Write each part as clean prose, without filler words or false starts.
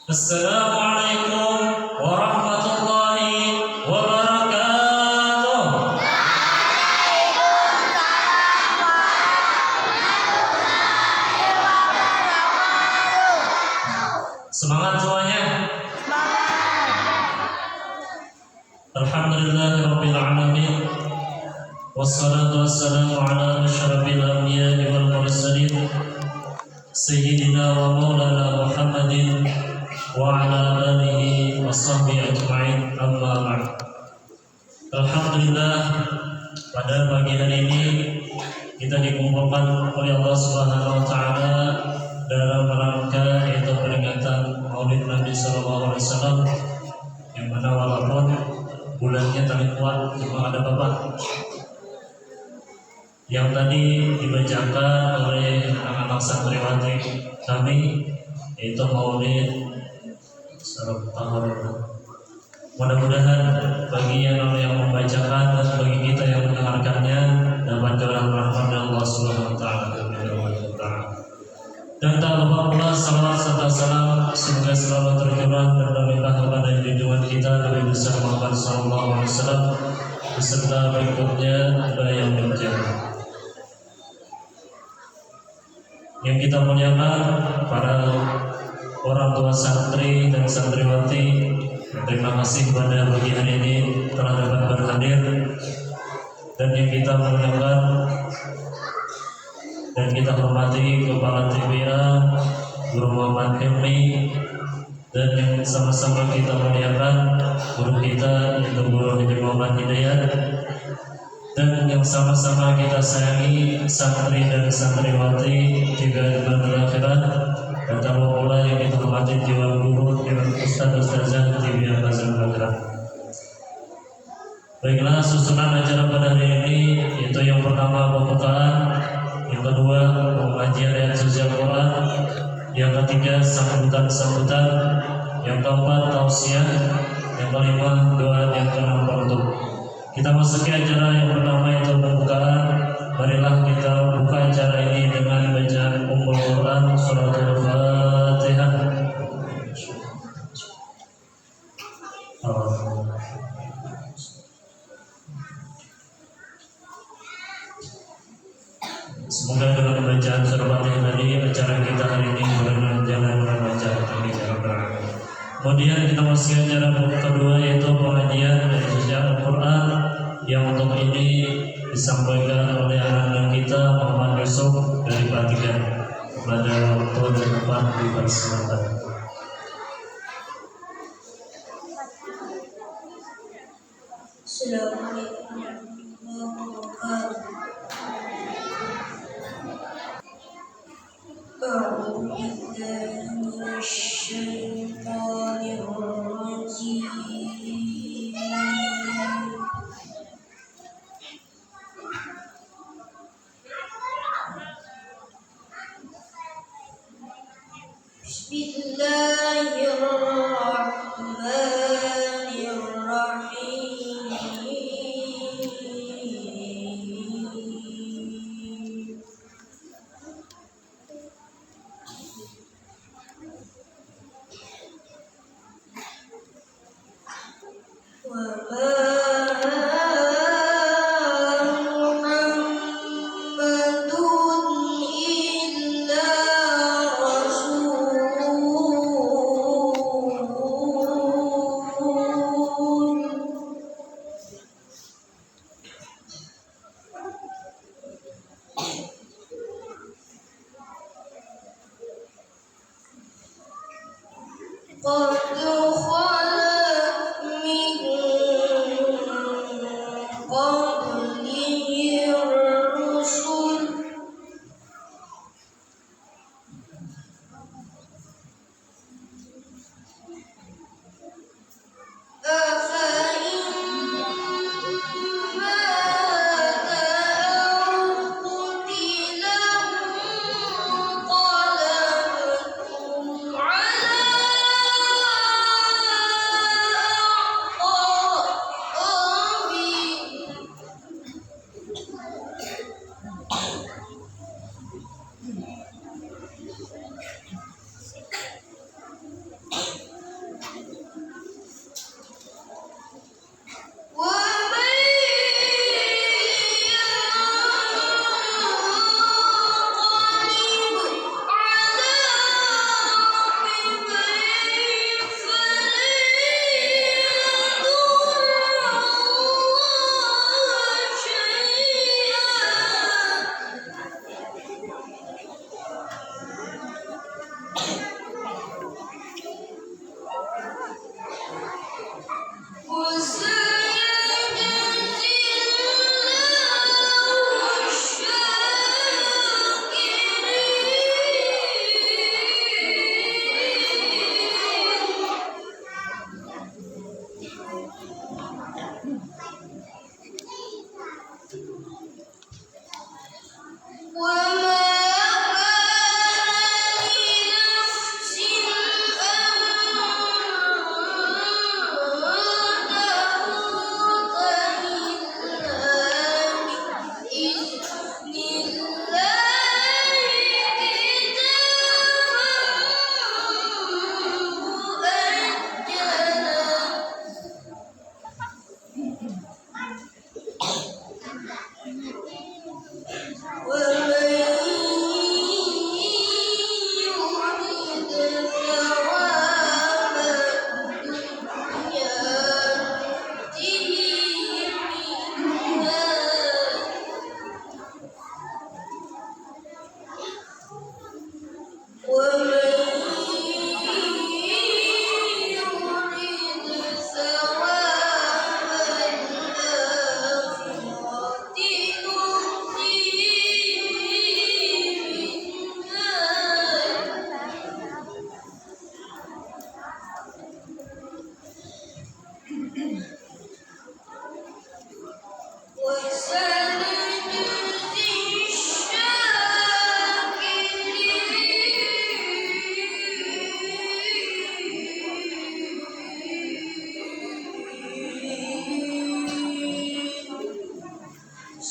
Assalamualaikum warahmatullahi wabarakatuh. Semangat semuanya. Alhamdulillahirabbil alamin. Wassalatu wassalamu ala asyrafil anbiya'i wal mursalin sayyidina wa maulana Muhammadin wa ala alihi wa sahbihi ajma'in, amma ba'd. Alhamdulillah, pada pagi hari ini kita dikumpulkan oleh Allah Subhanahu wa taala dalam rangka yaitu peringatan Maulid Nabi sallallahu alaihi wasallam, yang mana walaupun bulannya tak kuat, cuma ada Bapak yang tadi dibacakan oleh anak-anak santriwati kami, yaitu Maulid Tahun. Mudah-mudahan bagi yang membacakan dan bagi kita yang mendengarkannya dapat dalam rahmat Allah Subhanahu wa taala. Dan tak lupa pula salawat serta salam semoga selalu tercurah dan berlimpah kepada junjungan kita Nabi besar Muhammad sallallahu alaihi wasallam beserta berikutnya yang berjamaah. Yang kita muliakan para orang tua santri dan santriwati, terima kasih pada pagi hari ini telah dapat berhadir. Dan yang kita muliakan dan kita hormati Kepala TPA Guru Muhammad Hilmi, dan yang sama-sama kita muliakan guru kita yaitu Guru Haji Muhammad Hidayat, dan yang sama-sama kita sayangi santri dan santriwati juga di akhirat. Dan terlalu pula yang kita hormati jiwa guru dan ustaz-ustazah di bidang bazar akhirat. Baiklah, susunan acara pada hari ini yaitu yang pertama pembukaan, yang kedua pengajian ayat suci Al-Quran, yang ketiga sambutan-sambutan, yang keempat tausiah, yang kelima doa, yang keenam penutup. Kita masuki acara yang pertama yaitu pembukaan. Marilah kita buka acara ini dengan bacaan Ummul Quran Suratul Fatihah. Semoga dengan bacaan surah Fatihah tadi acara kita hari ini berjalan dengan lancar kami jalan terang. Kemudian kita masuki acara kedua yaitu pengajian dari suci Al-Quran, yang untuk ini disampaikan oleh anak kita Muhammad Yusuf dari Patikan. Pada waktu dan tempat dipersilakan. Assalamualaikum warahmatullahi wabarakatuh. A'udzu billahi minasyaitonir rajim. Bismillahirrahmanirrahim.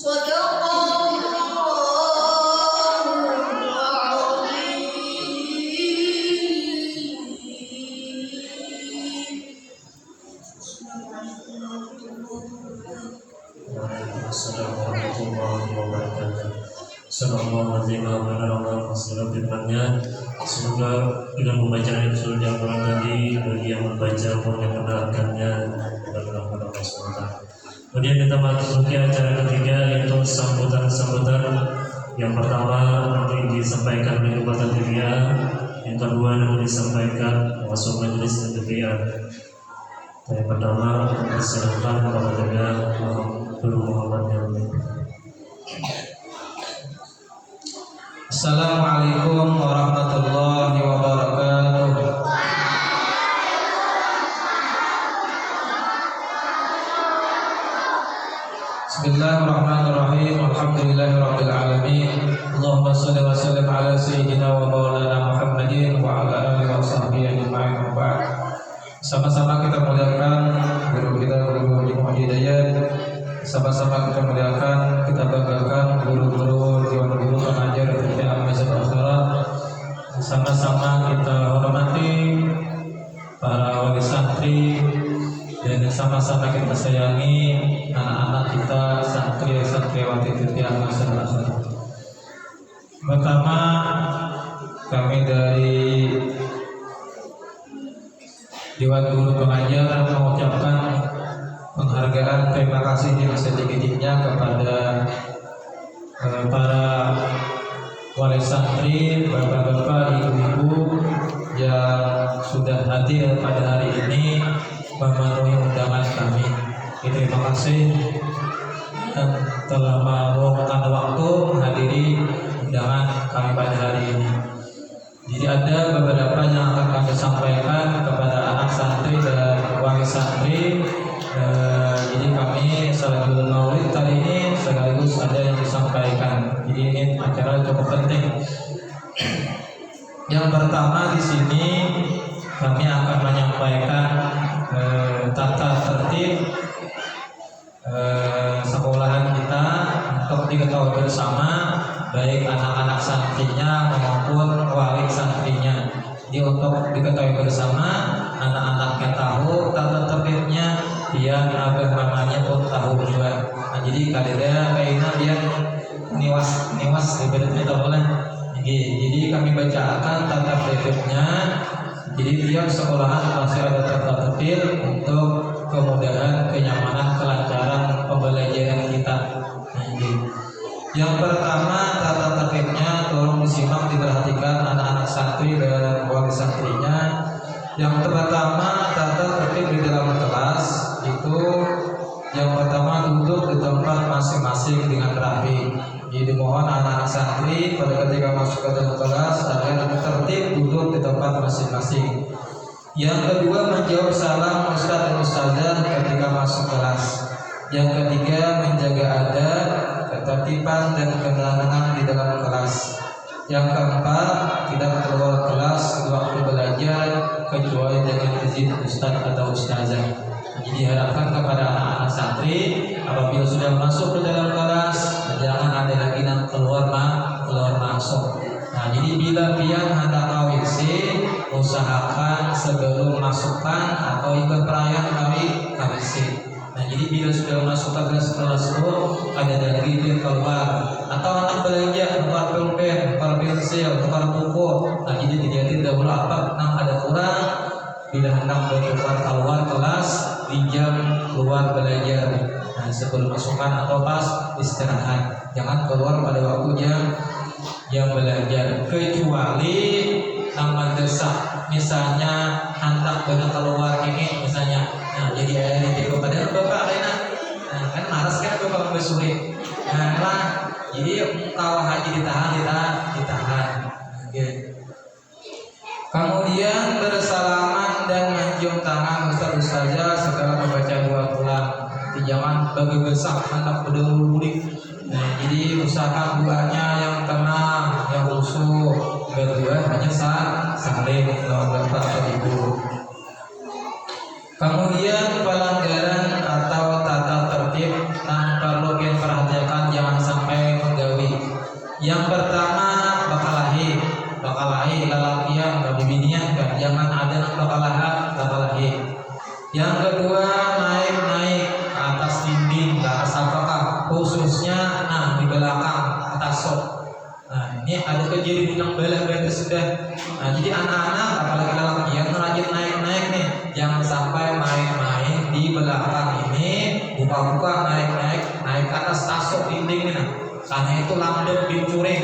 Waalaikumsalam warahmatullahi wabarakatuh. Sallallahu alaihi wa sallam firman-Nya, semoga dengan pembacaan surah Al-Quran tadi bagi yang membaca pun yang mendengarkannya dan Allah SWT. Kemudian kita masuki acara ketiga, yaitu sambutan-sambutan. Yang pertama nanti disampaikan oleh Ketua Tadriya, yang kedua nanti disampaikan masuk majelis Tadriya. Yang pertama silakan kepada Guru Muhammad Yami. Assalamualaikum warahmatullahi wabarakatuh. Bismillahirrahmanirrahim. Alhamdulillahirabbil alamin. Allahumma shalli wa sallim ala sayyidina wa maulana Muhammadin wa ala alihi wa sahbihi ajma'in. Sama-sama kita muliakan guru kita, Guru Muhammad Hidayat. Sama-sama kita muliakan, kita banggakan guru-guru, dewan guru, pengajar dari Al-Masjid Al-Akhirat. Sama-sama kita hormati para wali santri, dan sama-sama kita sayangi anak-anak kita, santri-santriwati dari Al-Masjid Al-Akhirat. Pertama, kami dari Dewan Guru Pengajar mengucapkan penghargaan, terima kasih yang setinggi-tingginya kepada para wali santri, bapak-bapak, ibu-ibu yang sudah hadir pada hari ini memenuhi undangan kami. Terima kasih dan telah meluangkan waktu menghadiri undangan kami pada hari ini. Jadi ada beberapa yang akan kami sampaikan kepada anak santri dan wali santri. Jadi kami Salatul Maulid kali ini sekaligus ada yang disampaikan. Jadi ini acara cukup penting. Yang pertama di sini kami akan menyampaikan tata tertib sekolahan kita untuk diketahui bersama, baik anak-anak santrinya maupun wali santrinya. Jadi untuk diketahui bersama, anak-anaknya tahu tata tertibnya, biar abah mamanya pun tahu juga. Nah, jadi kadang kayaknya dia niwas ibaratnya tahu lah. Jadi kami bacakan tata tertibnya. Jadi tiap sekolahan pasti ada tata tertib untuk kemudahan, kenyamanan, kelancaran pembelajaran kita. Yang pertama, tata tertibnya tolong disimak, diperhatikan anak-anak santri dan wali santrinya. Yang pertama, tata tertib di dalam kelas itu yang pertama duduk di tempat masing-masing dengan rapi. Jadi mohon anak-anak santri pada ketika masuk ke dalam kelas agar tertib duduk di tempat masing-masing. Yang kedua, menjawab salam ustaz dan ustazah ketika masuk kelas. Yang ketiga, menjaga adab, ketertiban dan ketenangan di dalam kelas. Yang keempat, tidak keluar kelas di waktu belajar kecuali dengan izin ustaz atau ustazah. Jadi diharapkan kepada anak-anak santri apabila sudah masuk ke dalam kelas jangan ada lagi yang keluar masuk. Nah, jadi bila pian hendak ke WC, usahakan sebelum masukkan atau ikut perayaan kami ke WC. Nah, jadi bila sudah masuk ke kelas itu ada lagi yang keluar, atau anak belanja tukar pulpen, tukar pensil, tukar buku. Nah, jadi dilihatin dahulu apa yang ada kurang. Bila hendak bertukar keluar kelas di jam keluar belajar. Nah, sebelum masukkan atau pas istirahat, jangan keluar pada waktu yang belajar, kecuali nama desak, misalnya hendak benar keluar ini misalnya. Nah, jadi ada di kepada bapak Rena. Nah, kan maras kan bapak bersulit. Nah, lah, jadi kalau haji ditahan. Oke. Kemudian bersalaman dan mencium tangan ustaz ustazah setelah membaca dua ulang. Jangan bagi besar hendak berduri. Nah, jadi usahakan duanya yang tenang, yang khusyuk. Berdua hanya saling lawan bapak atau ibu. Kemudian pelanggaran atau tata tertib yang perlu kita perhatikan yang khususnya di belakang atas sok. Nah, ini ada kejadian yang belah berarti sudah. Nah, jadi anak-anak apalagi lelaki yang rajin naik-naik nih, jangan sampai main-main di belakang ini, buka-buka naik ke atas tasuk dinding ini. Nah, karena itu landep bincuring.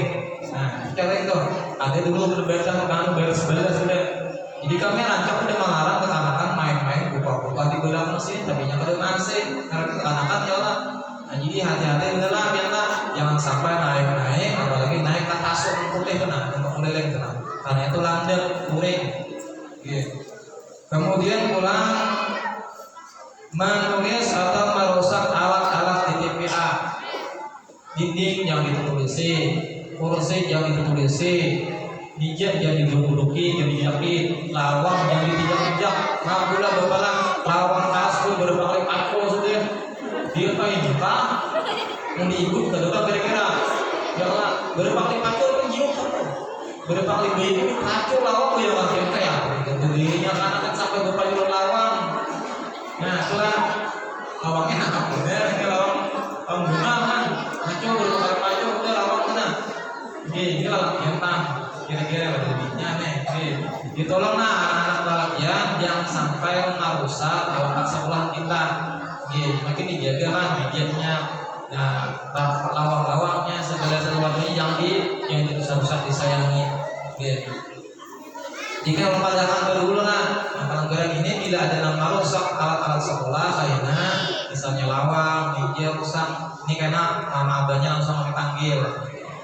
Nah, cara itu ada dulu berbeda kan beres-beres sudah. Jadi kami rancang udah melarang kekanakan main-main buka-buka di belakang sini, tapi yang ada masih karena kekanakan ya lah. Nah, jadi hati-hati udahlah biarlah, jangan sampai naik-naik, apalagi naik ke tasuk putih kena, untuk meleleng kena. Karena itu landep kuring. Gitu. Kemudian pulang menulis atau merusak alat-alat di TPA. Dinding yang ditulisi, kursi yang ditulisi, dijak yang diduduki, yang dijaki, lawang yang ditijak-tijak, ngapula bapalang, lawang kasku berbalik aku sudah. Dia kayak kita mengikut ke depan kira-kira. Ya Allah, berbalik aku penjiuk kamu. Berbalik bayi aku lawang yang makin kayak. Dirinya kan sampai berpajul lawang. Nah, itulah lawangnya nak bener, ini lawang penggunaan. Ngaco berbalik pajul udah lawang kena. Ini lawang kentang. Kira-kira ada lebihnya nih. Ditolong anak-anak lelakian jangan sampai merusak alat sekolah kita. Makin dijaga kan bibitnya, nah lawang-lawangnya segala sesuatunya yang rusak disayangi. Jika memperhatikan berulang pelanggaran ini bila ada yang merusak alat-alat sekolah kayaknya misalnya lawang, meja rusak, ini karena mama abahnya langsung dipanggil.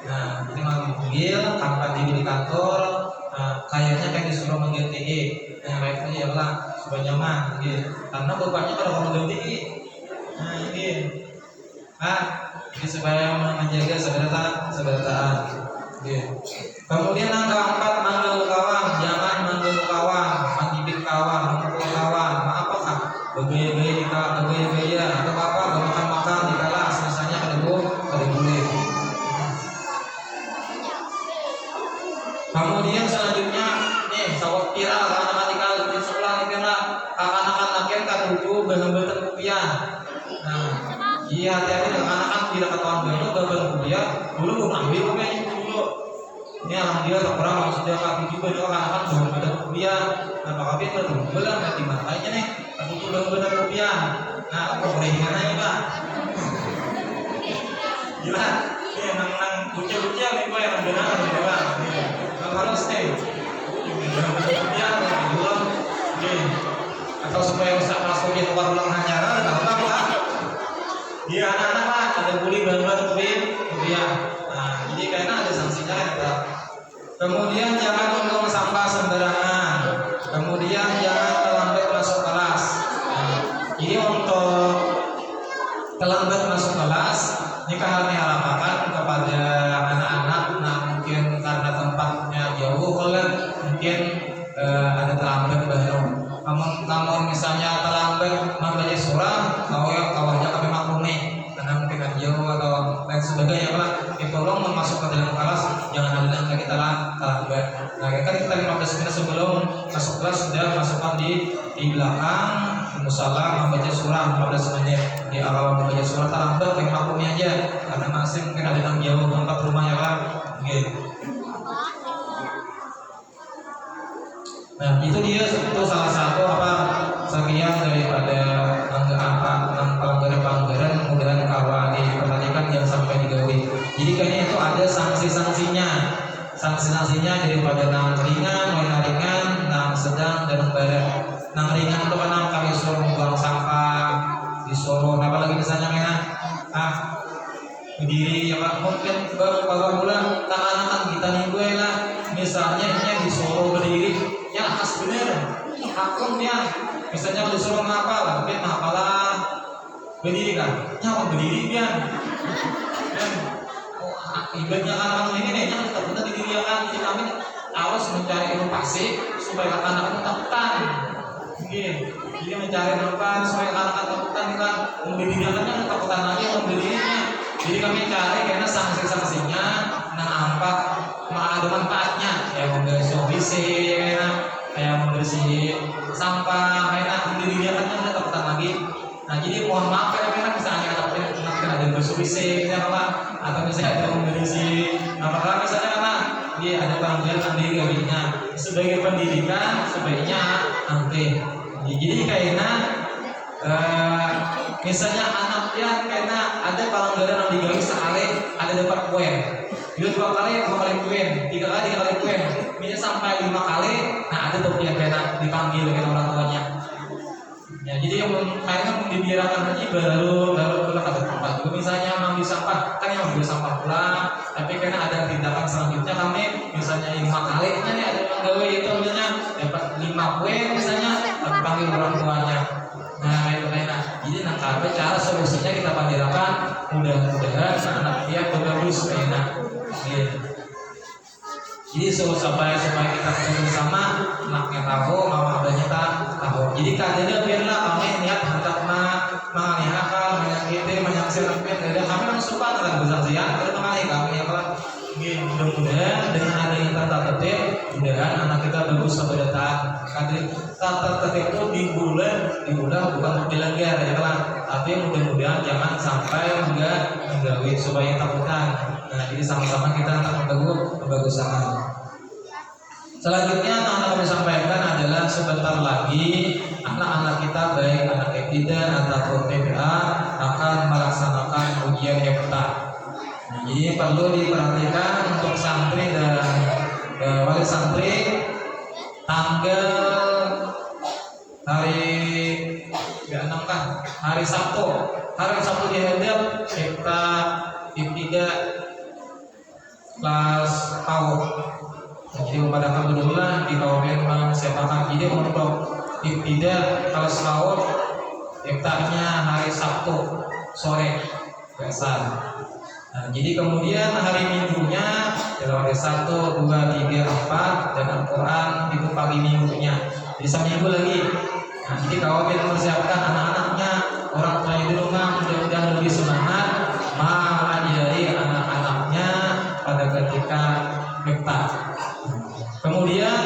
Nah, ini mau dipanggil tanpa di kantor, kayaknya kayak disuruh manggil TE. Nah, baiknya ya lah supaya nyaman, gitu. Karena bapaknya kalau manggil TE, nah ini, ini supaya menjaga seberataan. Gitu. Kemudian yang keempat manggil kawan, jangan manggil kawan, mendidik kawan, memukul kawan, apakah bergaya-gaya atau apa, makan-makan di kelas, misalnya kada boleh. Kemudian selanjutnya nih sawat viral anak-anak di sekolah ini kan anak-anak laki kan tujuh bener-bener rupiah. Nah, iya hati-hati anak-anak tidak ketahuan bener rupiah dulu ambil rupiahnya dulu. Ini alhamdulillah orang maksudnya kaki juga dia anak-anak bener-bener rupiah. Nah, Pak Kabin bener-bener nanti matanya nih tujuh bener-bener rupiah. Nah, apa boleh gimana ya Pak? Gila, ini nang kucil-kucil nih Pak yang benar gitu Pak. Harus nih dia jual atau supaya bisa masukin uang ulang hanyaran atau apa dia anak-anak lah ada beli bahan-bahan rupiah. Nah jadi karena ada sanksinya ya. Kemudian jangan membuang sampah sembarangan, kemudian jangan terlambat masuk kelas. Jadi untuk terlambat masuk kelas ini kami harapkan kepada anak-anak mungkin karena tempatnya jauh mungkin ada terlambat baru. Namun misalnya terlambat membaca surah, kawahnya kami maklumi karena mungkin jauh atau lain sebagainya lah. Tolong masuk ke dalam kelas, jangan ada yang kita terlambat. Nah kan kita 15 menit sebelum masuk kelas sudah masukkan di belakang musola membaca surah 15 menit. Di awal membaca surah terlambat kami maklumi aja karena masih mungkin ada yang jauh tempat rumahnya lah. Gitu. Nah itu dia itu salah satu sekian daripada pelanggaran mudah-mudahan kawan diperhatikan jangan sampai digawi. Jadi kayaknya itu ada sanksi-sanksinya daripada nang ringan, nang sedang dan berat. Nang ringan itu kan kami suruh membuang sampah, disuruh apalagi misalnya berdiri ya Pak, mungkin bawa bulan anak-anak kita nih gue lah misalnya ini disuruh berdiri ya khas bener hakumnya misalnya kalau disuruh ngapal mungkin ngapalah berdiri kan ya berdiri kan ibadahnya anak-anak ini nih yang kita didirikan jadi kami harus mencari inovasi supaya anak-anak takutan jadi mencari inovasi supaya anak-anak takutan kan memberdirikannya takutan lagi memberdirinya. Jadi kami cari karena sanksi-sanksinya apa ada manfaatnya kayak membersih WC kayak membersih sampah kayak mendirikannya ada takutan lagi. Nah jadi mohon maaf karena bisa hanya ada kan ada bersulisik ya Pak, atau misalnya ada memberisi apakah misalnya Pak dia ada panggilan nanti gawinya sebagai pendidikan sebaiknya nanti jadi kayaknya misalnya anaknya karena ada pelanggaran yang digawi sekali ada dapat poin, dua kali poin, tiga kali poin, misalnya sampai 5 kali, nah ada tuh yang kena dipanggil dengan orang tuanya. Ya, jadi yang kayaknya mau dibiarkan aja baru pulang ke tempat. Juga misalnya ambil sampah, kan yang ambil sampah pulang, tapi karena ada tindakan selanjutnya kami misalnya 5 kali, kan ya ada yang gawe itu misalnya dapat 5 poin misalnya, tapi panggil orang tuanya. Nah itu enak. Jadi nangkap cara solusinya kita pandirakan mudah-mudahan anak dia bagus enak. Gitu. Jadi supaya kita bersama anaknya tahu, mama abahnya tahu. Jadi kadang biarlah kami niat hendak mengalihkan, menyakiti, menyaksikan kami langsung suka dengan bersaksian, terus mengalih kami ya Pak. Mudah-mudahan dengan adanya tata tertib, mudah-mudahan anak kita bagus kepada taat. Tata tertib itu di bulan bukan dilanggar ya Pak, tapi mudah-mudahan jangan sampai mengganggu supaya takutan. Nah, jadi sama-sama kita akan membagusakan. Selanjutnya yang kami sampaikan adalah sebentar lagi anak-anak kita baik anak Epida ataupun PPA akan melaksanakan ujian EPTA. Jadi perlu diperhatikan untuk santri dan wali santri tanggal hari Sabtu dihadap kita Epida kelas PAUD. Jadi pada alhamdulillah di kawasan siapakan ide untuk Epida kelas PAUD EPTA-nya hari Sabtu sore biasa. Nah, jadi kemudian hari Minggunya adalah hari 1, 2, 3, 4 dan Al-Quran itu pagi minggunya. Jadi seminggu lagi. Nah, jadi kawan mempersiapkan anak-anaknya, orang tuanya di rumah mudah-mudahan lebih semangat mengajari anak-anaknya pada ketika EPTA. Kemudian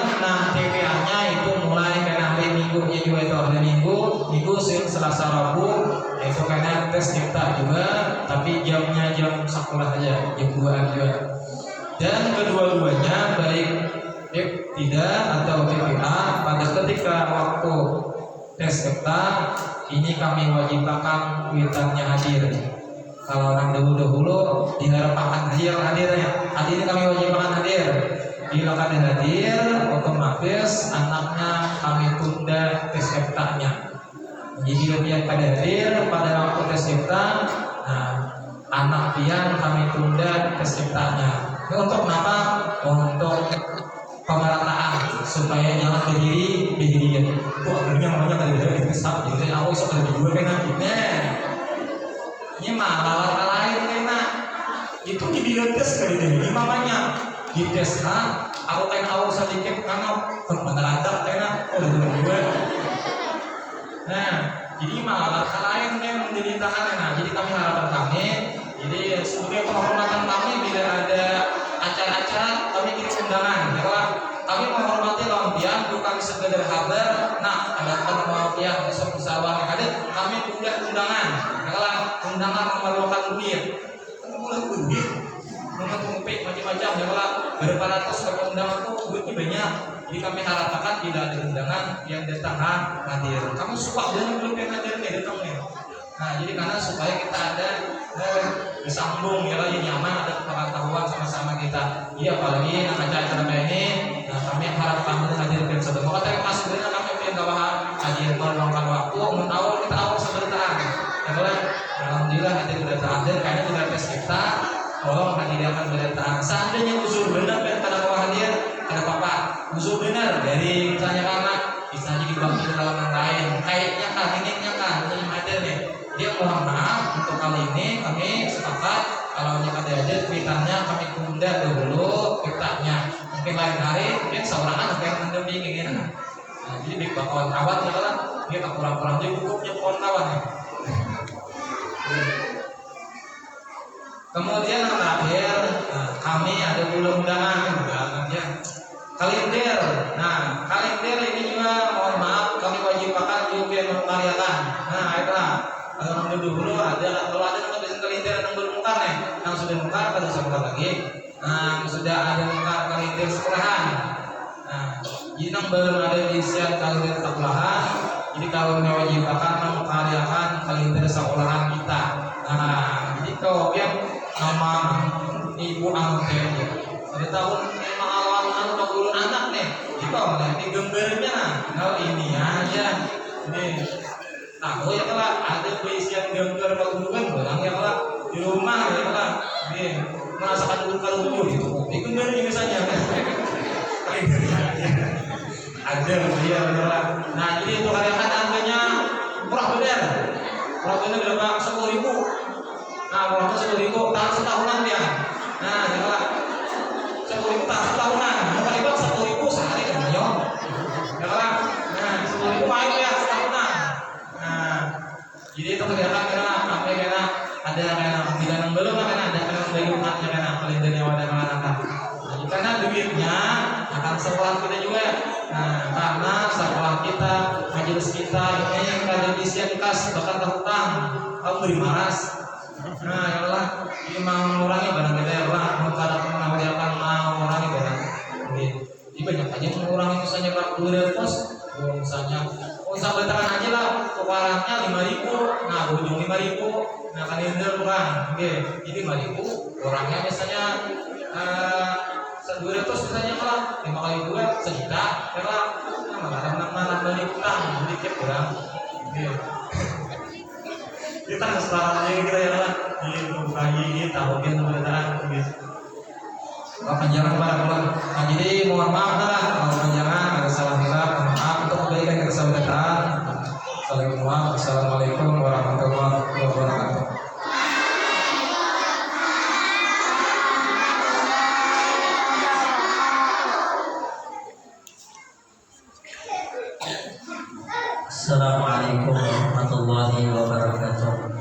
TPA-nya itu mulai karena hari Minggunya juga itu hari Minggu, Selasa, Rabu itu karena tes EPTA juga, tapi jamnya jam sekolah aja, jam 2 juga. Dan kedua-duanya baik EPTA atau TPA pada ketika waktu tes EPTA ini kami wajibkan kuitannya hadir. Kalau orang dahulu diharapkan hadirnya, hadir kami wajibkan hadir. Bila kada hadir, otomatis anaknya kami tunda tes EPTA-nya. Jadi dia kada hadir pada waktu tes EPTA, nah, anak pian kami tunda tes EPTA-nya. Ini untuk apa? Untuk pemerataan supaya jangan berdiri. Kok akhirnya namanya kada hadir tes EPTA. Jadi aku iso kada dua kena. Ini malah lain kena. Itu dibilang tes kali ini mamanya. Di tes aku sedikit karena benar ada karena dua. Nah, jadi malah lain yang menjadi tahanan. Nah, jadi kami harapan kami, jadi sebagai penghormatan kami bila ada acara-acara kami kirim undangan. Ya, kami menghormati lawan pian bukan sekedar kabar. Nah, ada penghormatan besok bersama yang ada kami punya undangan. Ya, undangan memerlukan duit. Mengumpik macam-macam ya Pak, berapa ratus undangan itu duitnya banyak. Jadi kami harapkan tidak ada undangan yang datang hadir. Kamu suka dengan belum yang hadir nih datang nih. Nah jadi karena supaya kita ada disambung ya yang nyaman, ada pengetahuan sama-sama kita. Iya apalagi acara kayak ini, nah, kami harapkan hadir dan sebagainya. Tapi pas sebenarnya kami ingin kawan hadir meluangkan waktu, awal kita awal sebentar. Ya boleh. Alhamdulillah hadir hadir karena tidak tes kita. Tolong hadiahkan berdataan. Seandainya usul benar dan pada mau hadir, ada apa? Usul benar dari misalnya anak, misalnya dibagi dalam yang lain. Kayaknya kan, ini kan, ini hadir nih. Dia mohon maaf untuk kali ini kami sepakat kalau yang ada kuitannya kami tunda dulu kuitannya. Mungkin lain hari, mungkin seorang anak yang mendampingi gitu. Nah, jadi big kawan-kawan ya kan, dia tak kurang-kurang juga cukupnya kawan-kawan ya. Kemudian yang terakhir, kami ada undangan ya. Kalender. Nah, kalender ini juga mohon maaf kami wajibkan juga memperlihatkan. Nah, itulah. Kalau dulu ada kalau ada yang bisa kelintir yang belum mungkar nih, yang sudah mungkar pada mungkar lagi, yang sudah ada mungkar kelintir sekolahan. Nah, jadi yang belum ada isian kelintir sekolahan, jadi kalau mewajibkan mengkaryakan kelintir sekolahan kita. Nah, jadi kalau biar nama ibu angke pada tahun 5 awal guru anak nih, itu nanti gambarnya kalau ini aja nih. Tahu ya kalau ada peisian gambar pagungan orang ya kalau di rumah ya kalau nih merasakan luka-luka gitu. Ini gambarnya misalnya ada dia benar. Nah jadi itu karyakan harganya murah bener berapa 10.000. Nah berapa 10.000 tahan setahunan dia. Nah ya kalau 10.000 tahan setahunan, mau kali 10.000 sehari kan yo. Ya kalau nah 10.000 main ya setahunan. Nah jadi itu kelihatan karena apa karena ada karena tidak yang belum karena ada karena bayunan karena kelintirnya wadah anak. Nah karena duitnya akan sekolah kita juga. Nah karena sekolah kita majelis kita ini kada isian kas bahkan terhutang kamu beri maras. Nah ya Allah ini mau mengurangi barang kita ya Allah kada menawariakan mau mengurangi barang. Jadi banyak aja mengurangi misalnya Pak Dua pos misalnya sampai tangan aja lah kewarannya 5.000, nah ujung 5.000, nah kan ini kurang, oke, jadi 5.000 orangnya misalnya 200 misalnya kalau 5 kali 2 sejuta, kalau mana balik kurang, sedikit kurang, oke. Kita sekarang aja kita ya lah, ini tahu kita beneran, gitu. Panjangan para pulang. Nah, jadi mohon maaf lah kalau panjangan ada salah hilaf, maaf untuk kebaikan kesaudara. Saling maaf. Assalamualaikum warahmatullahi wabarakatuh. Assalamualaikum warahmatullahi wabarakatuh.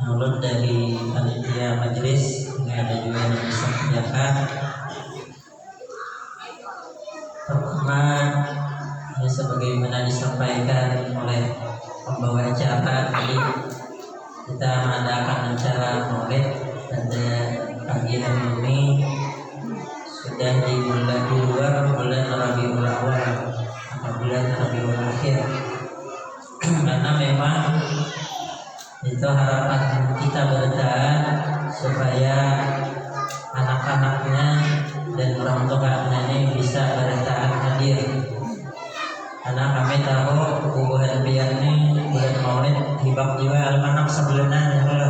Menurut dari panitia majelis ini ada juga yang bisa mengerjakan. Pertama, ini sebagaimana disampaikan oleh pembawa acara tadi, kita mengadakan acara maulid pada pagi hari ini sudah di luar bulan Rabiul Awal atau bulan Rabiul Akhir, karena memang itu harapan kita bertahan supaya anak-anaknya dan orang tuanya ini bisa bertahan hadir, karena kami tahu bulan biar ini bulan maulid hibak juga almanak sebulanan ya kalau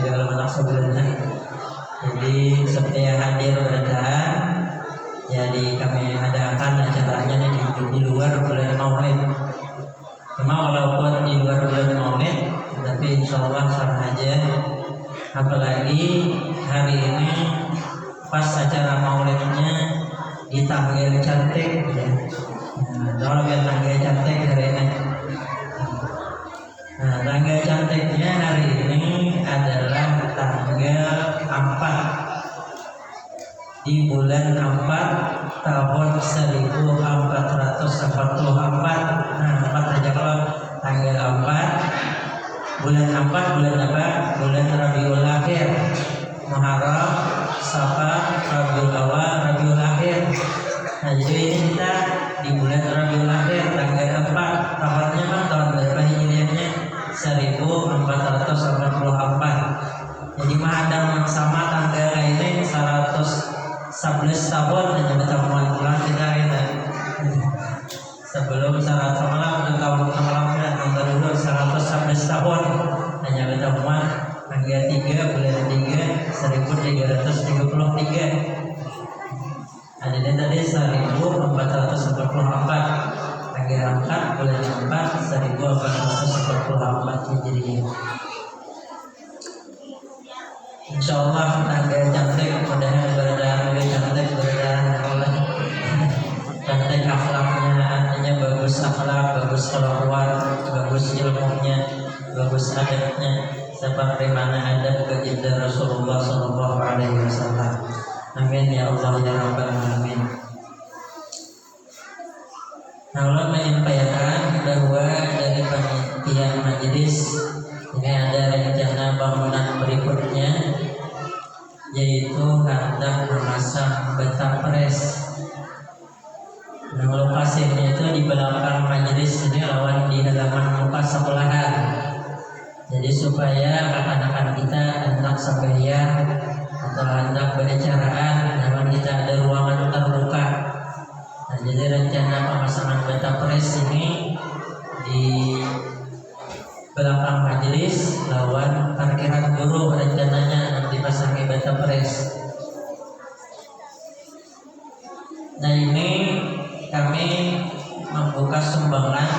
tidak almanak sebulanan, jadi supaya hadir bertahan jadi kami adakan acaranya di luar bulan maulid. Memang walaupun di luar bulan maulid, tapi insya Allah sah aja. Apalagi hari ini pas acara maulidnya di tanggal cantik, ya. Kalau biar tanggal cantik hari ini. Nah, tanggal cantiknya hari ini adalah tanggal 4 di bulan 4 tahun 1444. Nah, 4 aja kalau tanggal 4 bulan 4 bulan apa? Bulan Rabiul Akhir, Muharram, Safar, Rabiul Awal, Rabiul Akhir. Nah, jadi ini kita di bulan Rabiul Akhir tanggal 4 tahunnya kan tahun berapa hijriahnya? 1444. Jadi ada sama tanggal ini 111 tahun hanya bertemuan bulan kita ini. Sebelum 100 malam tahun malamnya nomor dulu 111 tahun hanya bertemuan tanggal 3 bulan 3 1333. Ada tadi 1444 tanggal 4 bulan 4 1444 Hijriah. Insyaallah tanggal cantik, mudah-mudahan berdarah cantik berdarah Allah. Cantik akhlaknya, artinya bagus akhlak, bagus kelakuan, bagus ilmunya, bagus adabnya, seperti mana adab baginda Rasulullah Sallallahu Alaihi Wasallam. Amin ya Allah ya Rabbal Alamin. menyampaikan bahwa dari panitia majelis ini ada rencana bangunan berikutnya, yaitu hendak memasang bata pres. Nah, lokasinya itu di belakang majelis ini, lawan di halaman muka sekolahan. Jadi supaya anak-anak kita hendak sembahyang atau hendak beracaraan, namun kita ada ruangan terbuka. Nah, jadi rencana pemasangan bata pres ini di belakang majelis lawan parkiran guru, rencananya nanti pasangi bata pres. Nah, ini kami membuka sumbangan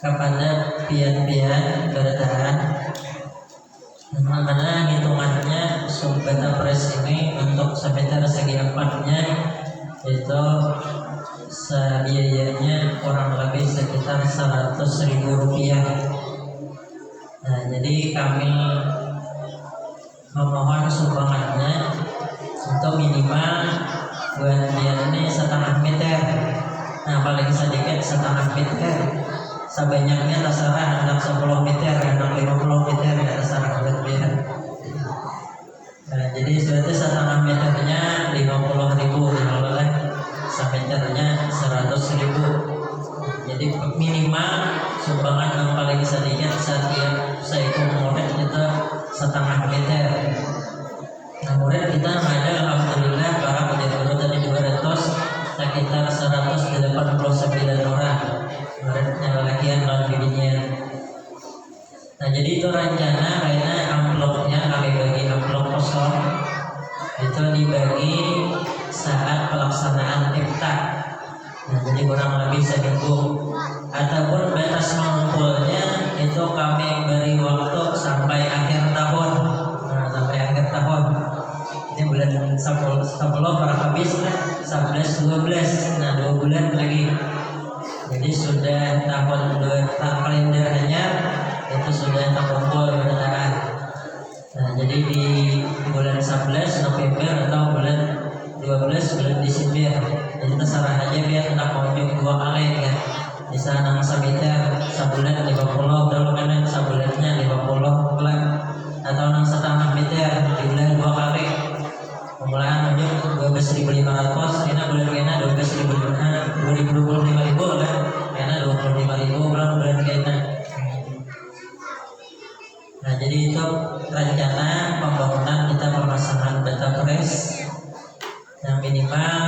kepada pian-pian bertahan, mana hitungannya bata pres ini untuk semeter segi empatnya itu biayanya kurang lebih sekitar 100.000 rupiah. Nah, jadi kami memohon sumbangannya untuk minimal buat dia ini 1/2 meter. Nah, paling sedikit 1/2 meter. Sebanyaknya terserah, hendak 10 meter, hendak 50 meter, ya terserah buat dia. Nah, jadi berarti 1/2 meternya 50.000, kalau semeternya 100.000. Jadi minimal sumbangan yang paling sedikit setiap seekor murid itu 1/2 meter. Nah, murid kita ada alhamdulillah para penjuru tadi 200, sekitar 189 orang muridnya lelakian dan bibinya. Nah, jadi itu rencana karena amplopnya kami bagi amplop kosong itu dibagi saat pelaksanaan iftar. Nah, jadi kurang lebih seminggu. Ataupun batas mengumpulnya itu kami beri waktu sampai akhir tahun. Nah, sampai akhir tahun. Ini bulan 10 para habis lah, 11, 12. Nah, 2 bulan lagi. Jadi sudah tahun 2 kalender anyar itu sudah terkumpul bertahan. Nah, jadi di bulan 11 November atau bulan 12 bulan Desember. Jadi terserah aja biar hendak kunjung 2 kali ya. Bisa nang semeter sebulan 50, kalau kan sebulannya 50 bulan, atau nang 1/2 meter di bulan 2 kali. Pemulaan kunjung 12.500, kena bulan kena 2025.000 lah, kena 25.000 bulan kena. Nah, jadi itu rencana pembangunan kita pemasangan bata pres yang minimal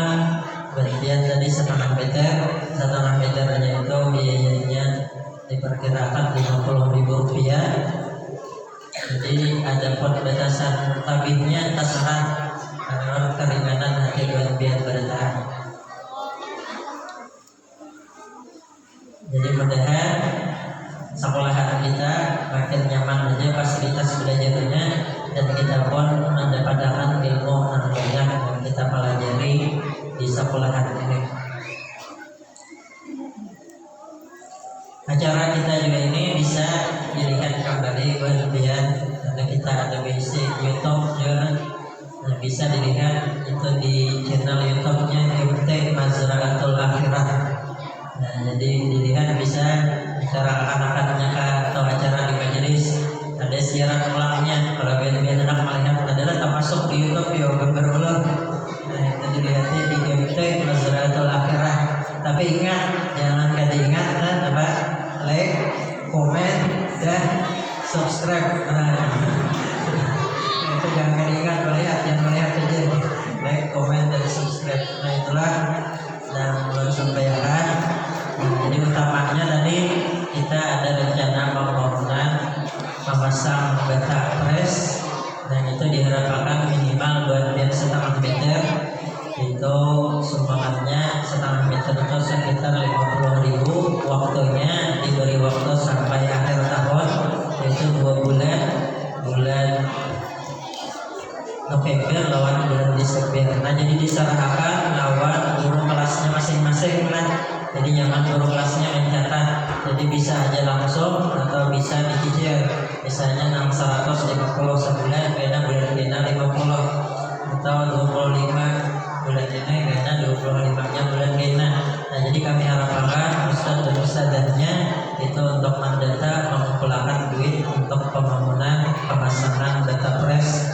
bagian tadi 1/2 meter. 1/2 meternya itu biayanya diperkirakan 50.000 rupiah. Jadi ada pun batasan tabihnya terserah keringanan hati biar bertahan. Jadi mudah-mudahan sekolahan kita makin nyaman aja fasilitas belajarnya, dan kita pun mendapatkan ilmu yang banyak yang kita pelajari di sekolahan ini. Acara kita juga ini bisa dilihat kembali kemudian karena kita ada basic YouTube juga. Nah, bisa dilihat itu di channel YouTube-nya MT Mazraatul Akhirah. Nah, jadi dilihat bisa acara anak-anaknya atau acara di majelis, ada siaran ulangnya. Kalau biar anak melihat adalah termasuk di YouTube ya berulang. Nah, itu dilihatnya di MT Mazraatul Akhirah. Tapi ingat, jangan diingat kan apa? Like, komen, dan subscribe. Nah, itu jangan diingat, jangan melihat aja. Like, komen, dan subscribe. Nah, itulah yang belum sampaikan. Jadi utamanya tadi kita ada rencana pembangunan memasang bata pres, dan itu diharapkan minimal buat 1/2 meter. Itu sumbangannya 1/2 meter itu sekitar 50.000. Waktunya diberi waktu sampai akhir tahun, yaitu 2 bulan, bulan November lawan bulan Desember. Nah, jadi diserahkan lawan guru kelasnya masing-masing lah. Jadi jangan guru kelasnya mencatat, jadi bisa aja langsung atau bisa dicicil. Misalnya 150 sebulan, kena bulan kena 50, atau 25 bulan ini kena 25-nya bulan kena. Nah, jadi kami harapkan Ustadz dan Ustadzahnya itu untuk mendata mengumpulkan duit untuk pembangunan pemasangan data press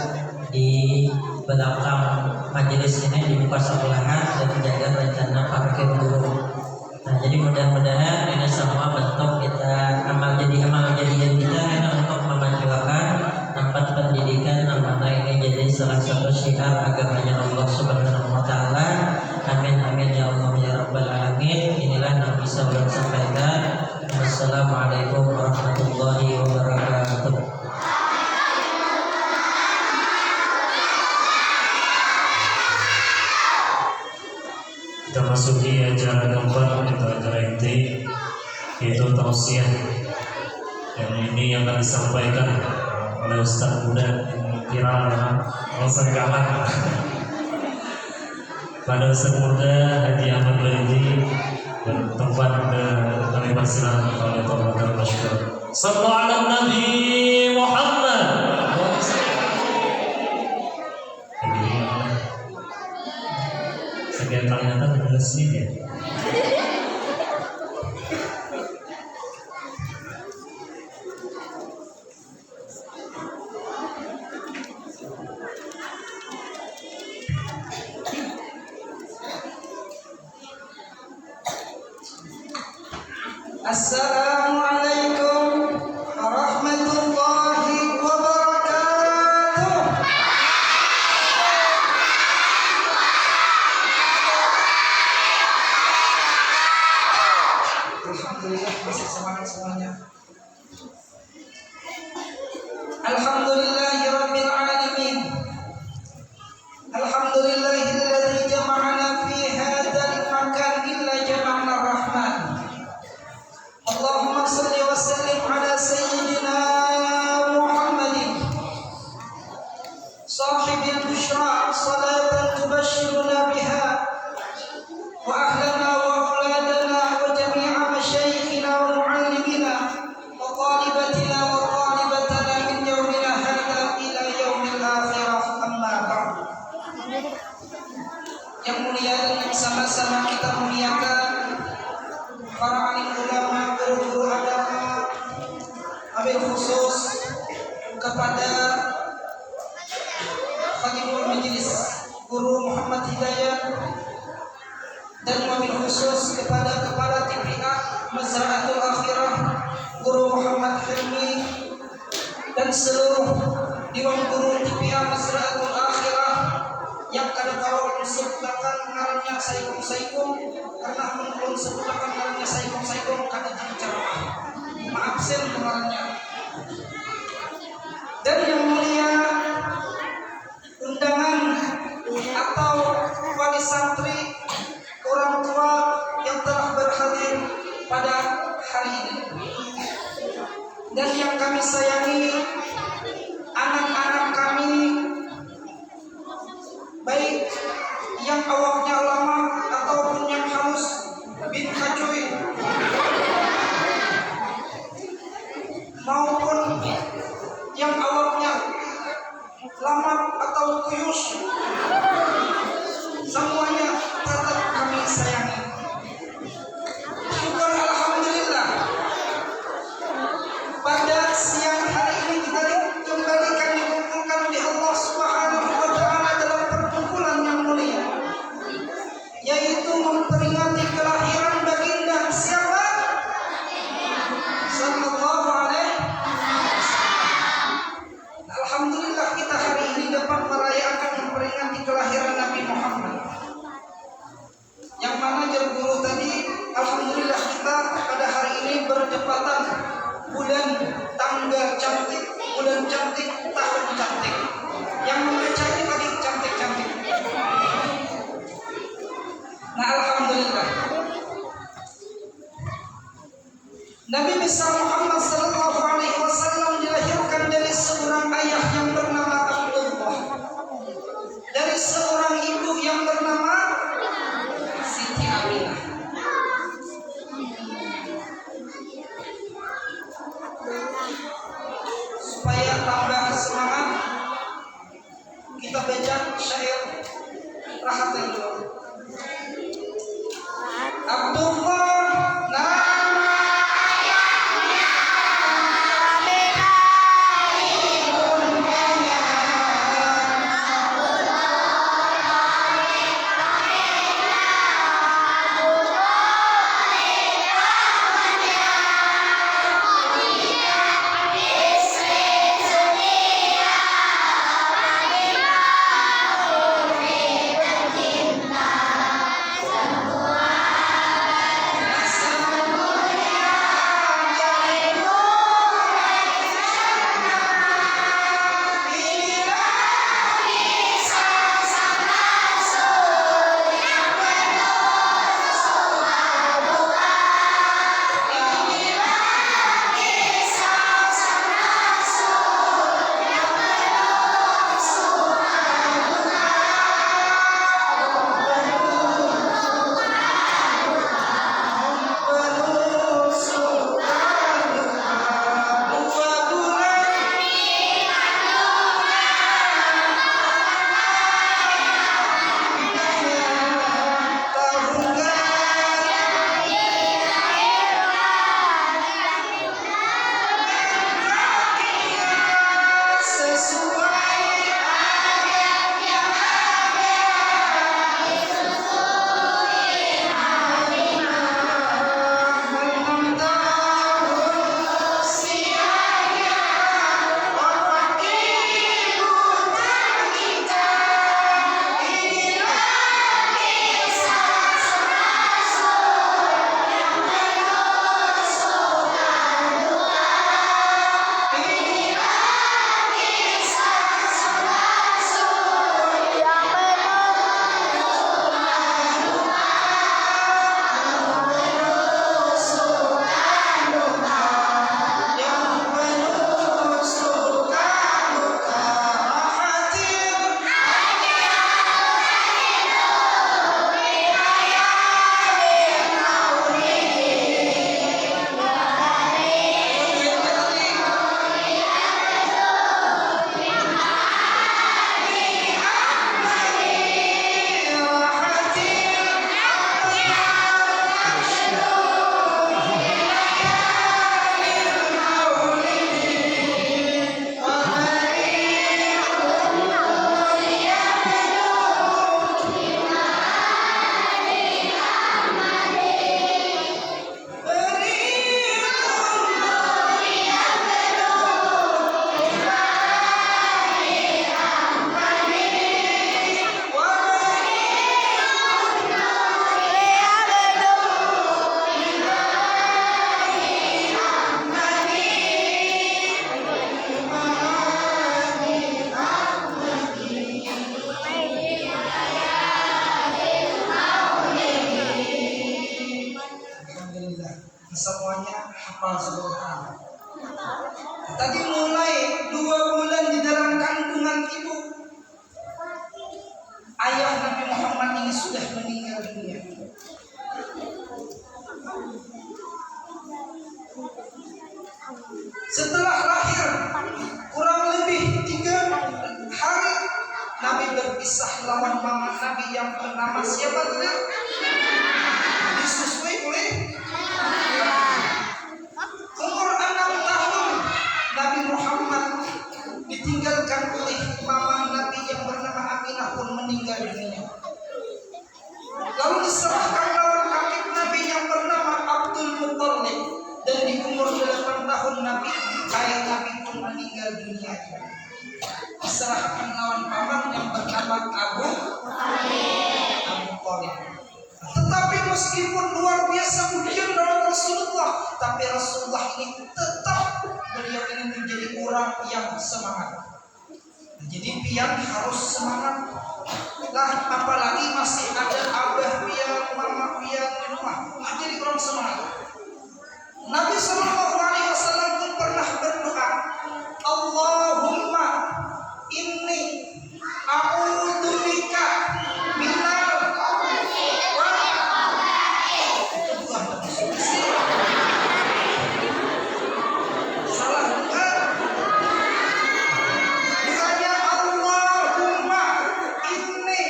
di belakang majelis ini di muka sekolahan dan menjaga rencana parkir guru. Nah, jadi mudah-mudahan ini semua bentuk kita amal jadian kita ini untuk memajukan tempat pendidikan yang mana ini jadi salah satu syiar agamanya Allah Subhanahu wa taala. Amin amin ya Allah ya rabbal alamin. Inilah yang bisa saya sampaikan. Wassalamualaikum warahmatullahi wabarakatuh. Kita masuki acara keempat, yaitu acara inti, yaitu tausiah. Yang ini yang akan disampaikan oleh Ustaz muda yang viral Kalan. Pada Ustaz muda Haji Ahmad Baidi bertempat ke kalimat silakan oleh Taubatul Masyhur. Sallu ala Nabi Muhammad. Sekian kalimat adalah sini. Assalamualaikum warahmatullahi wabarakatuh. Alhamdulillah, masih semangat semuanya. Alhamdulillahirabbil alamin. Alhamdulillahilladzi jama'ana fi hadzal makan illa jama'na rahman. Allahumma salli wa sallim ala sayyidina Muhammadin sahibil bushra salatan tubashshiruna biha wa ahlana wa auladana wa jami'a masyayikhina wa muallimina wa talibatina wa talibatana min yawmina hadha ila yawmil akhirah amma ba'd. Yang mulia dan yang sama-sama kita muliakan para alim ulama, guru-guru agama, wabil khusus kepada Khadimul Majlis Guru Muhammad Hidayat, dan wabil khusus kepada Kepala TPA Mazra'atul Akhirah Guru Muhammad Hilmi, dan seluruh Dewan Guru TPA Mazra'atul Akhirah yang kadang-kadang sebutkan ngarannya saikum karena menurun sebutkan ngarannya saikum kada jadi ceramah, maaf sen ngarannya. Dan yang mulia undangan atau wali santri, orang tua yang telah berhadir pada hari ini, dan yang kami sayangi anak-anak kami, baik yang awaknya lama ataupun yang halus bin kacuy, maupun yang awaknya lama atau kuyus, semuanya tetap kami sayangi. Syukur alhamdulillah, pada siang hari ini kita dikembalikan dikumpulkan di Allah Subhanahu wa taala dalam perkumpulan yang mulia, yaitu memperingati kelahiran baginda siapa? Sallallahu alaihi wasallam. Alhamdulillah kita hari ini dapat merayakan memperingati kelahiran Nabi Muhammad, yang mana jauh dulu tadi alhamdulillah kita pada hari ini bertepatan bulan tanggal cantik, bulan cantik, tahun cantik, yang memecahnya tadi cantik-cantik. Nah alhamdulillah, Nabi besar Muhammad sallallahu alaihi wasallam dilahirkan dari seorang ayah yang bernama Abdullah, dari seorang ibu yang bernama Siti Aminah. Supaya tambah semangat, kita baca syair Rahatul Abdullah semuanya hafal Quran. Tadi mulai 2 bulan di dalam kandungan ibu, ayah Nabi Muhammad ini sudah meninggal dunia. Setelah lahir kurang lebih 3 hari, Nabi berpisah lawan mama Nabi yang bernama siapa tadi? Disusui oleh umur 6 tahun Nabi Muhammad ditinggalkan oleh mama Nabi yang bernama Aminah pun meninggal dunia. Lalu diserahkan lawan kakek Nabi yang bernama Abdul Muttalib, dan di umur 8 tahun Nabi, ayah Nabi pun meninggal dunia. Diserahkan lawan paman yang bernama Abu Thalib. Tetapi meskipun luar biasa ujian dalam Rasulullah, tapi Rasulullah ini tetap beliau ini menjadi orang yang semangat. Jadi pian harus semangat. Nah, apalagi masih ada abah pian, mama pian di rumah, jadi orang semangat. Nabi Sallallahu Alaihi Wasallam pun pernah berdoa, Allahumma inni a'udzubika minal salah doa. Doanya Allahumma inni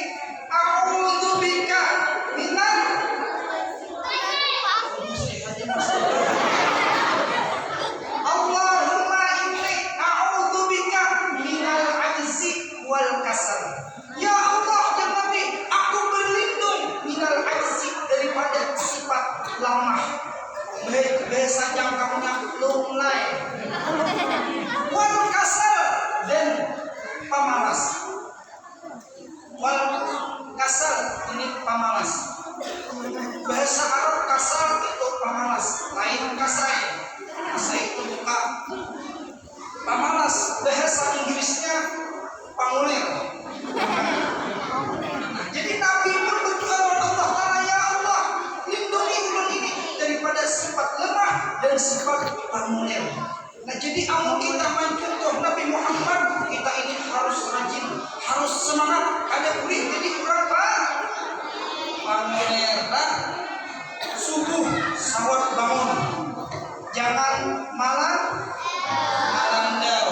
a'udzubika minal Allahumma inni a'udzubika minal ajzi wal kasal. Ya Allah dan Nabi, aku berlindung minal ajzi, daripada sifat lemah, biasa jangkaunya lunglai, wal kasal, dan pemalas. Wal kasal ini pemalas. Bahasa Arab kasal itu pemalas, lain kasai. Kasai itu buka. Pemalas bahasa Inggrisnya pangulir. Nah, jadi Nabi pun berdoa kepada Allah Ta'ala, ya Allah, lindungi ulun ini daripada sifat lemah dan sifat pangulir. Nah, jadi amun kita mencontoh Nabi Muhammad, kita ini harus rajin, harus semangat. Ada kulit jadi kurang pangulir. Nah, subuh sawat bangun, jangan malam alandau.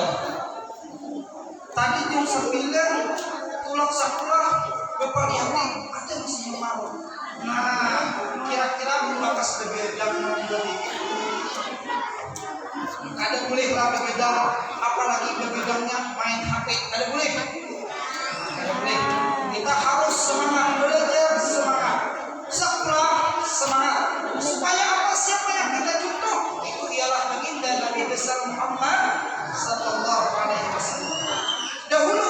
Tadi jam 9 tulak sakulah bapak ini ada masih mau. Nah, kira-kira bakas berbeda membeli. Ada boleh lah berbeda, apalagi berbedanya main HP. Ada boleh? Ada boleh. Kita harus semangat belajar, semangat sekolah, semangat. Supaya apa? Siapa yang kita contoh? Itu ialah baginda Nabi besar Muhammad Sallallahu Alaihi Wasallam. Dahulu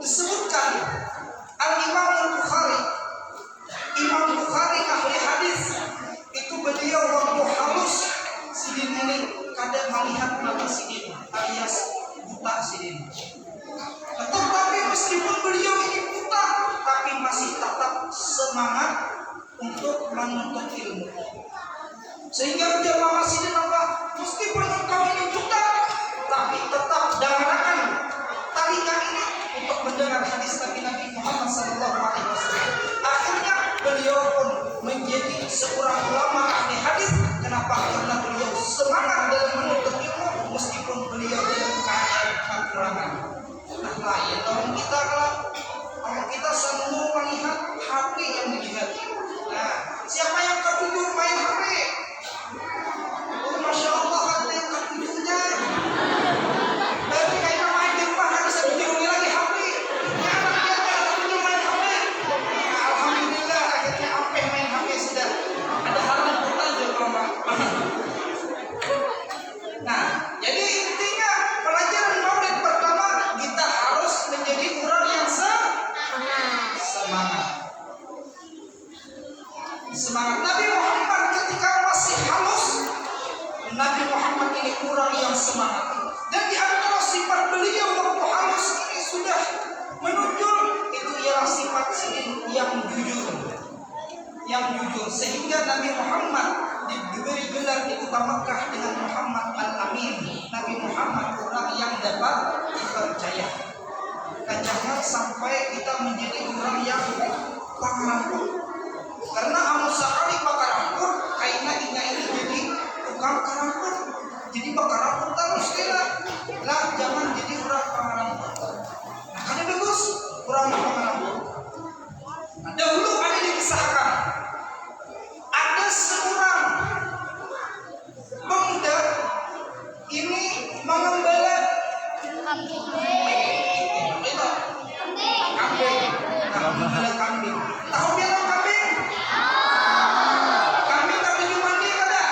disebutkan Al-Imam Al-Bukhari, Imam Bukhari ahli hadis, itu beliau waktu halus sidin ini kadang melihat mata sidin alias buta sidin. Tetapi meskipun beliau ini buta, tapi masih tetap semangat untuk menuntut ilmu. Sehingga jamaah sidin apa? Meskipun engkau ini buta, tapi tetap dengarkan talinya ini untuk mendengar hadis Nabi Muhammad SAW. Akhirnya beliau pun menjadi seorang ulama ahli hadis. Kenapa? Karena beliau semangat dalam menuntut ilmu meskipun beliau dalam keadaan kekurangan. Nah, lain orang kita kalau kita semua melihat HP yang dilihat. Nah, siapa yang ketujuh main HP? Oh, Masya Allah, ada yang ketujuhnya. Tapi kayak main di rumah nggak bisa dihuni lagi HP. Ya, dia ketujuh main HP. Nah, alhamdulillah akhirnya sampai main HP sudah. Ada harapan kita juga, Pak. Nah, jadi intinya pelajaran maulid pertama, kita harus menjadi orang yang semangat. Semangat. Nabi Muhammad ketika masih halus, Nabi Muhammad ini orang yang semangat. Dan di antara sifat beliau waktu halus ini sudah menunjuk, itu ialah sifat yang jujur. Yang jujur, sehingga Nabi Muhammad diberi gelar kota Mekah dengan Muhammad Al-Amin. Nabi Muhammad orang yang dapat dipercaya. Dan jangan sampai kita menjadi orang yang pangarampur. Karena amun sekali pangarampur, kayaknya ini jadi tukang karampur. Jadi pangarampur terus kira. Lah jangan jadi orang pangarampur. Nah, kan bagus orang pangarampur. Nah, dahulu ada dikisahkan ada seorang pemuda ini mengembala kambing. Kambing. Tahu biar kambing? Kambing tak tujuh mandi kada?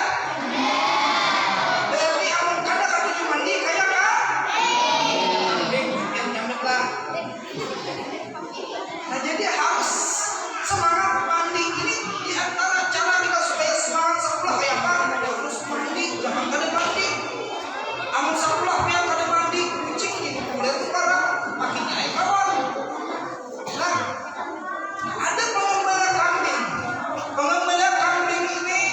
Berarti amun kada tak tujuh mandi kayak kah? Kambing yang nyamuk lah. Nah jadi harus semangat mandi ini di antara cara kita supaya semangat sekolah kayak apa? Harus mandi, jangan kada mandi. Amun sekolah yang kada mandi, kucing itu boleh barang makin naik kawan. Nah, ada pengembala kambing. Pengembala kambing ini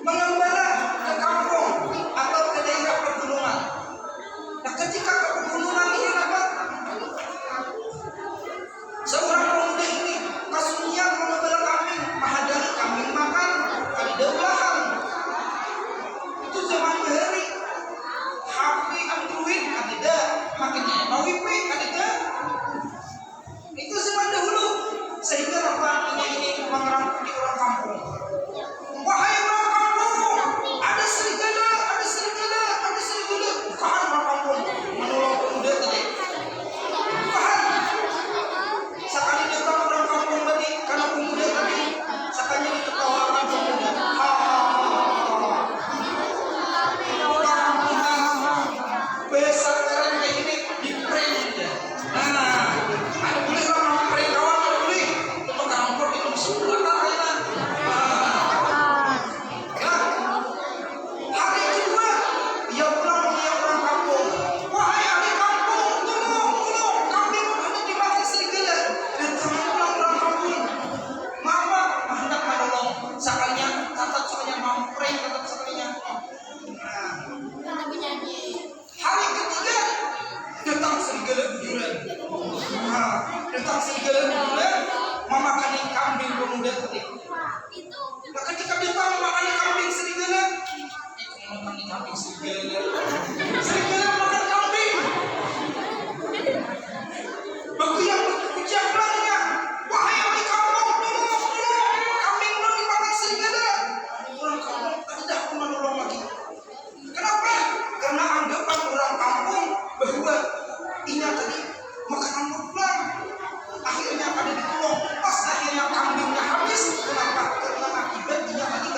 mengembala ke kampung atau ke daerah pegunungan. Nah, ketika ke pegunungan ini dapat seorang pemuda ini kasunyian mengembala kambing, mahadari kambing makan kali daulahan. Itu zaman bahari. HP Android ada, makanya WiFi ada. Itu zaman dahulu sehingga apa ini mengerangkuli orang kampung. Wahai orang kampung, ada serigala, ada serigala, ada serigala. Bukan orang kampung menolong pemuda tadi. Bukan. Sekali datang orang kampung tadi karena pemuda tadi, sekali diketawakan pemuda. Besar keren kayak ini di prank aja. Nah, ada boleh orang prank kawan ada boleh. Itu kampung itu sebelah kayaknya. Hari kedua dia pulang ke orang kampung. Wahai ahli kampung, tolong, kambing hanya dimakan serigala. Dan jangan pulang orang kampung. Mama hendak menolong. Sekalinya kata soalnya mau prank kata sekalinya. Hari ketiga datang serigala guguran. Nah, datang serigala guguran memakan kambing pemuda tadi. Nah, ketika datang memakan kambing serigala, makan kambing serigala. Serigala makan kambing. Bagi yang berpujian belakangnya, wahai ahli kampung, tolong, kambing belum dimakan serigala. Orang kampung tidak pun menolong lagi. Kenapa? Karena anggapan orang kampung bahwa inya tadi makanan pulang. Akhirnya pada ditolong. Pas akhirnya kambingnya habis. Kenapa? Karena akibat inya tadi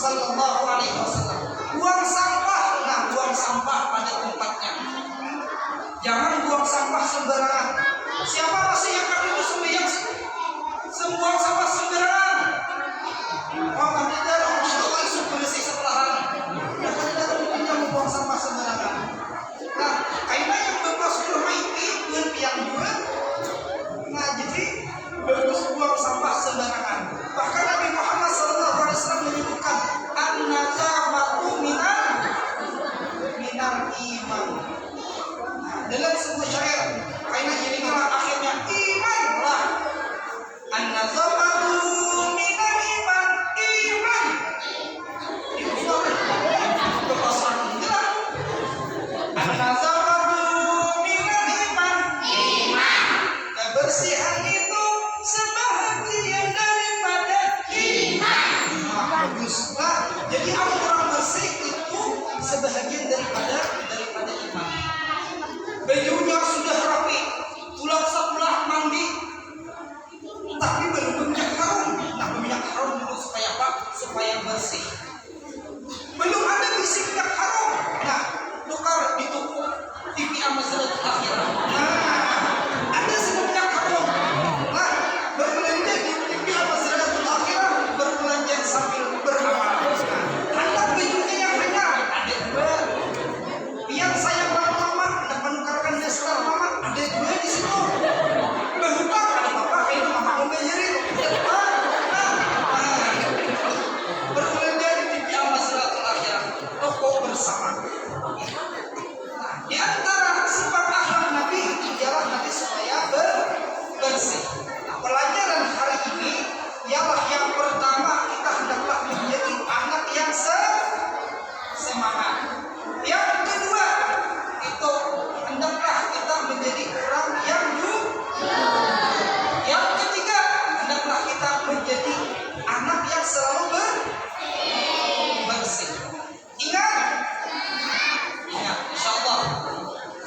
Sallallahu Alaihi Wasallam. Buang sampah, nah buang sampah pada tempatnya. Jangan buang sampah sembarangan. Siapa masih yang kami itu sembahyang sembuang sampah sembarangan? Oh kami tidak, Masya Allah itu bersih sepelahan. Ya kami tidak mungkin yang membuang sampah sembarangan. Nah, kayaknya yang bebas rumah ini yang juga. Nah jadi bagus buang sampah sembarangan. Bahkan Nabi Muhammad SAW menyebutkan an-nazafatu minal iman. Dalam sebuah syair, kayaknya jadilah akhirnya iman lah. An-nazafatu minal iman. Itu kepasaran enggak. An-nazafatu minal iman. Kebersihan itu sebahagian daripada iman. Bagus. Nah, jadi orang bersih itu sebahagian daripada iman. Bajunya sudah rapi, tulang sebelah mandi, tapi belum berminyak harum. Nah, berminyak harum dulu supaya apa? Supaya bersih. Belum ada bisi minyak harum. Nah, tukar di toko TV Amazon akhirah. Nah, ada semua minyak harum. Nah, berbelanja di TV Amazon akhirah, berbelanja sambil beramal. Hendak bajunya yang benar, ada dua. Yang saya mama hendak menukarkan dasar mama, ada dua di situ. Berhutang ada bapak, ini mama mau bayarin. Berbelanja di TV Amazon akhirah, toko bersama. Nah, di antara sifat akhlak Nabi ialah Nabi supaya bersih. Nah, pelajaran hari ini ialah yang pertama kita hendaklah menjadi anak yang semangat. Yang kedua itu hendaklah kita menjadi orang yang yang ketiga hendaklah kita menjadi anak yang selalu bersih. Ingat, insya Allah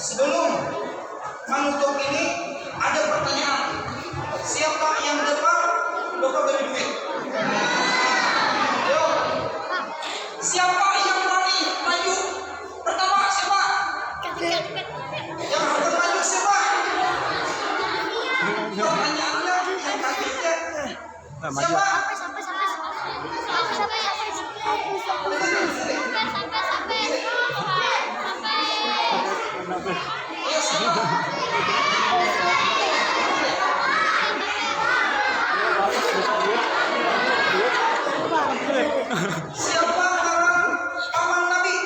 sebelum menutup ini ada pertanyaan. Siapa yang depan Bapak beri duit? Ayo. Siapa yang berani maju pertama? Siapa? Yang akan maju siapa? Pertanyaannya yang kagetnya siapa? Ayo, siapa? Siapa orang paman Nabi?